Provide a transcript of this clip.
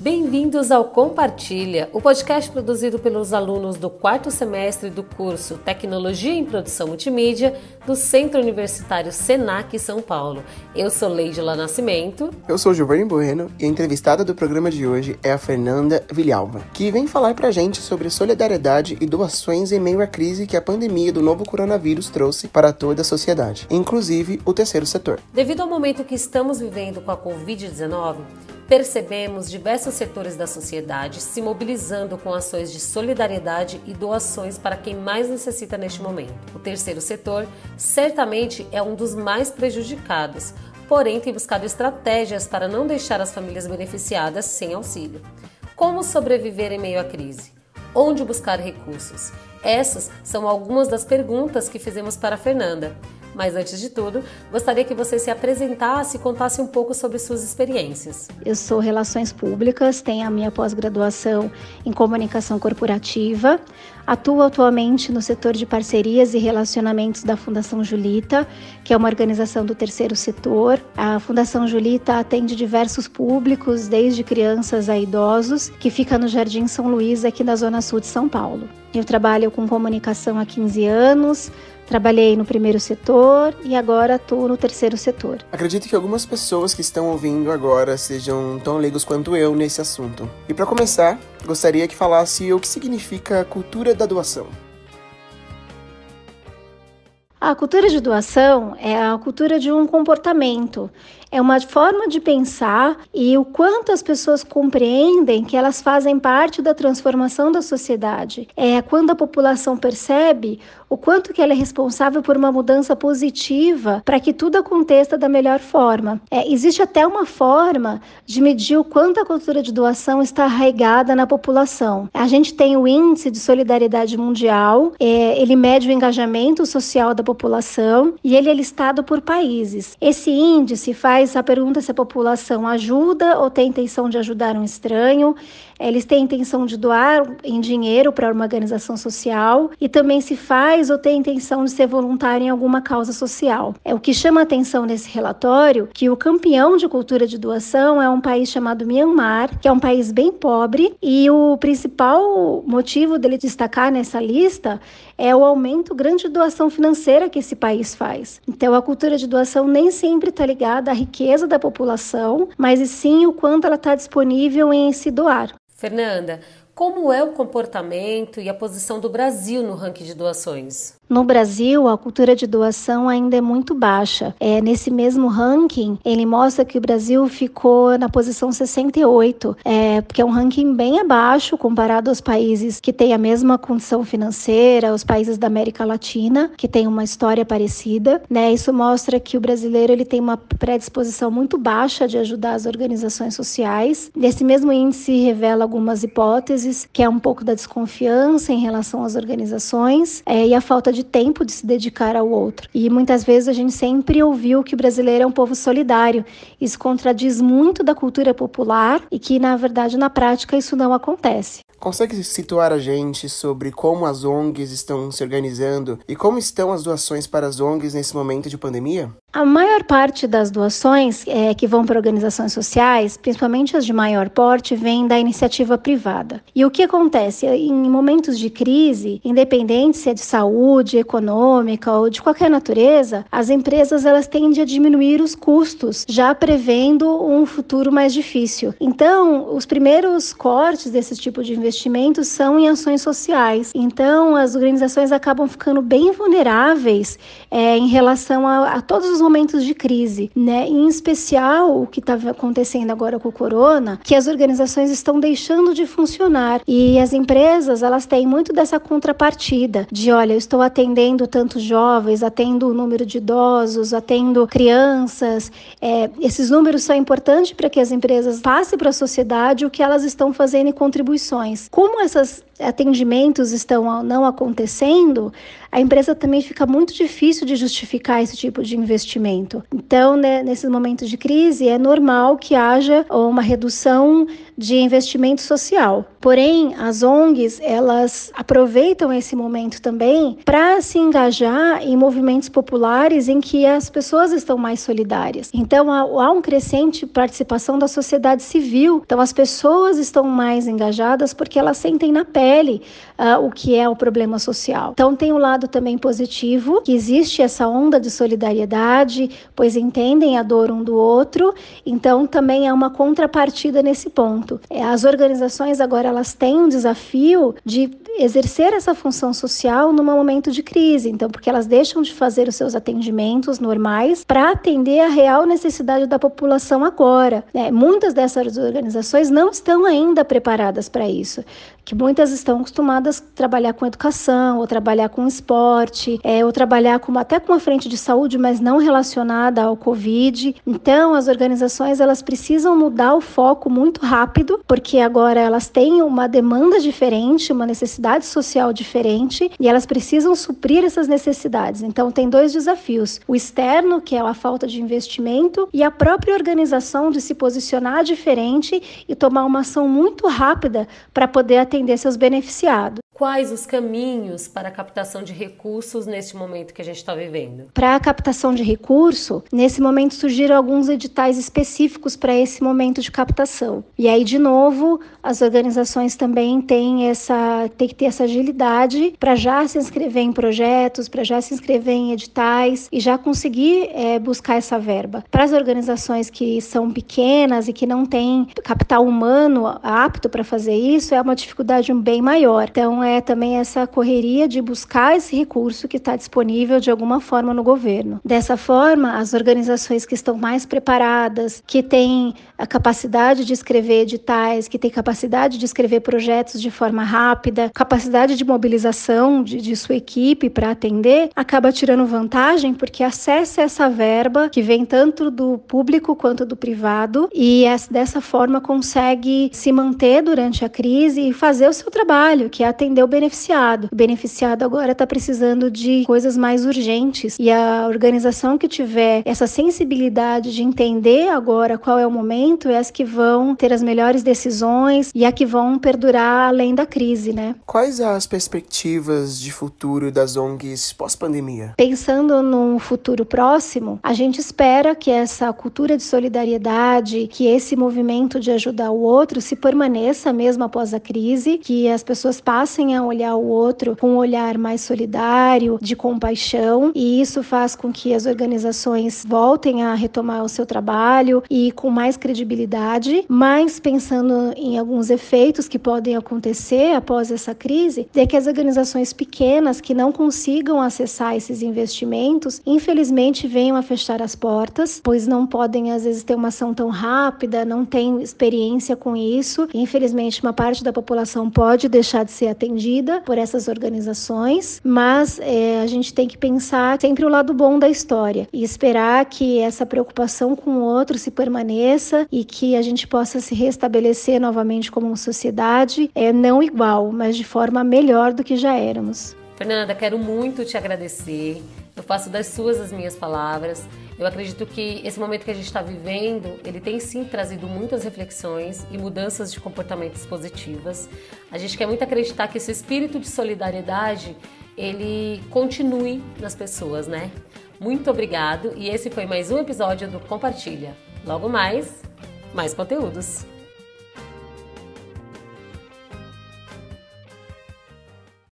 Bem-vindos ao Compartilha, o podcast produzido pelos alunos do 4º semestre do curso Tecnologia em Produção Multimídia do Centro Universitário Senac São Paulo. Eu sou Leidila Nascimento. Eu sou Giovanni Bueno e a entrevistada do programa de hoje é a Fernanda Villalba, que vem falar pra gente sobre solidariedade e doações em meio à crise que a pandemia do novo coronavírus trouxe para toda a sociedade, inclusive o terceiro setor. Devido ao momento que estamos vivendo com a Covid-19, percebemos diversos setores da sociedade se mobilizando com ações de solidariedade e doações para quem mais necessita neste momento. O terceiro setor certamente é um dos mais prejudicados, porém tem buscado estratégias para não deixar as famílias beneficiadas sem auxílio. Como sobreviver em meio à crise? Onde buscar recursos? Essas são algumas das perguntas que fizemos para a Fernanda. Mas antes de tudo, gostaria que você se apresentasse e contasse um pouco sobre suas experiências. Eu sou Relações Públicas, tenho a minha pós-graduação em Comunicação Corporativa, atuo atualmente no setor de parcerias e relacionamentos da Fundação Julita, que é uma organização do terceiro setor. A Fundação Julita atende diversos públicos, desde crianças a idosos, que fica no Jardim São Luís, aqui na Zona Sul de São Paulo. Eu trabalho com comunicação há 15 anos, trabalhei no primeiro setor e agora atuo no terceiro setor. Acredito que algumas pessoas que estão ouvindo agora sejam tão leigos quanto eu nesse assunto. E para começar, gostaria que falasse o que significa a cultura da doação. A cultura de doação é a cultura de um comportamento, é uma forma de pensar e o quanto as pessoas compreendem que elas fazem parte da transformação da sociedade. É quando a população percebe o quanto que ela é responsável por uma mudança positiva para que tudo aconteça da melhor forma. Existe até uma forma de medir o quanto a cultura de doação está arraigada na população. A gente tem o Índice de Solidariedade Mundial, ele mede o engajamento social da população e ele é listado por países. Esse índice faz a pergunta se a população ajuda ou tem intenção de ajudar um estranho, eles têm intenção de doar em dinheiro para uma organização social e também se faz ou tem intenção de ser voluntário em alguma causa social. O que chama a atenção nesse relatório que o campeão de cultura de doação é um país chamado Myanmar, que é um país bem pobre, e o principal motivo dele destacar nessa lista é o aumento grande de doação financeira que esse país faz. Então a cultura de doação nem sempre está ligada à riqueza da população, mas e sim o quanto ela está disponível em se doar. Fernanda, como é o comportamento e a posição do Brasil no ranking de doações? No Brasil, a cultura de doação ainda é muito baixa. Nesse mesmo ranking, ele mostra que o Brasil ficou na posição 68, porque é um ranking bem abaixo comparado aos países que têm a mesma condição financeira, os países da América Latina, que têm uma história parecida. Isso mostra que o brasileiro ele tem uma predisposição muito baixa de ajudar as organizações sociais. Nesse mesmo índice revela algumas hipóteses, que é um pouco da desconfiança em relação às organizações e a falta de tempo de se dedicar ao outro. E muitas vezes a gente sempre ouviu que o brasileiro é um povo solidário. Isso contradiz muito da cultura popular e que, na verdade, na prática, isso não acontece. Consegue situar a gente sobre como as ONGs estão se organizando e como estão as doações para as ONGs nesse momento de pandemia? A maior parte das doações que vão para organizações sociais, principalmente as de maior porte, vem da iniciativa privada. E o que acontece? Em momentos de crise, independente se é de saúde, econômica ou de qualquer natureza, as empresas elas tendem a diminuir os custos, já prevendo um futuro mais difícil. Então, os primeiros cortes desse tipo de investimentos são em ações sociais. Então, as organizações acabam ficando bem vulneráveis em relação a todos os momentos de crise, Em especial, o que está acontecendo agora com o corona, que as organizações estão deixando de funcionar e as empresas, elas têm muito dessa contrapartida de, olha, eu estou atendendo tantos jovens, atendo o número de idosos, atendo crianças. Esses números são importantes para que as empresas passem para a sociedade o que elas estão fazendo em contribuições. Como esses atendimentos estão não acontecendo, a empresa também fica muito difícil de justificar esse tipo de investimento. Então, nesses momentos de crise, é normal que haja uma redução de investimento social. Porém, as ONGs, elas aproveitam esse momento também para se engajar em movimentos populares em que as pessoas estão mais solidárias. Então, há um crescente participação da sociedade civil. Então, as pessoas estão mais engajadas porque elas sentem na pele o que é o problema social. Então, tem um lado também positivo, que existe essa onda de solidariedade, pois entendem a dor um do outro. Então, também há uma contrapartida nesse ponto. As organizações agora elas têm um desafio de exercer essa função social num momento de crise. Então, porque elas deixam de fazer os seus atendimentos normais para atender a real necessidade da população agora. Muitas dessas organizações não estão ainda preparadas para isso, que muitas estão acostumadas a trabalhar com educação, ou trabalhar com esporte, ou trabalhar até com a frente de saúde, mas não relacionada ao Covid. Então, as organizações elas precisam mudar o foco muito rápido, porque agora elas têm uma demanda diferente, uma necessidade social diferente, e elas precisam suprir essas necessidades. Então, tem dois desafios: o externo, que é a falta de investimento, e a própria organização de se posicionar diferente e tomar uma ação muito rápida para poder atender seus beneficiados. Quais os caminhos para a captação de recursos neste momento que a gente está vivendo? Para a captação de recurso, nesse momento surgiram alguns editais específicos para esse momento de captação. E aí, de novo, as organizações também têm que ter essa agilidade para já se inscrever em projetos, para já se inscrever em editais e já conseguir buscar essa verba. Para as organizações que são pequenas e que não têm capital humano apto para fazer isso, é uma dificuldade bem maior. Então, também essa correria de buscar esse recurso que está disponível de alguma forma no governo. Dessa forma, as organizações que estão mais preparadas, que têm a capacidade de escrever editais, que têm capacidade de escrever projetos de forma rápida, capacidade de mobilização de sua equipe para atender, acaba tirando vantagem porque acessa essa verba que vem tanto do público quanto do privado e dessa forma consegue se manter durante a crise e fazer o seu trabalho, que é atender o beneficiado. O beneficiado agora está precisando de coisas mais urgentes e a organização que tiver essa sensibilidade de entender agora qual é o momento é as que vão ter as melhores decisões e a que vão perdurar além da crise, né? Quais as perspectivas de futuro das ONGs pós-pandemia? Pensando num futuro próximo, a gente espera que essa cultura de solidariedade, que esse movimento de ajudar o outro se permaneça mesmo após a crise, que as pessoas passem a olhar o outro com um olhar mais solidário, de compaixão, e isso faz com que as organizações voltem a retomar o seu trabalho e com mais credibilidade, mas pensando em alguns efeitos que podem acontecer após essa crise, é que as organizações pequenas que não consigam acessar esses investimentos, infelizmente venham a fechar as portas, pois não podem às vezes ter uma ação tão rápida, não têm experiência com isso, e, infelizmente uma parte da população pode deixar de ser atendida por essas organizações, mas a gente tem que pensar sempre o lado bom da história e esperar que essa preocupação com o outro se permaneça e que a gente possa se restabelecer novamente como uma sociedade, não igual, mas de forma melhor do que já éramos. Fernanda, quero muito te agradecer. Eu faço das suas as minhas palavras. Eu acredito que esse momento que a gente está vivendo, ele tem sim trazido muitas reflexões e mudanças de comportamentos positivas. A gente quer muito acreditar que esse espírito de solidariedade, ele continue nas pessoas, né? Muito obrigado e esse foi mais um episódio do Compartilha. Logo mais conteúdos.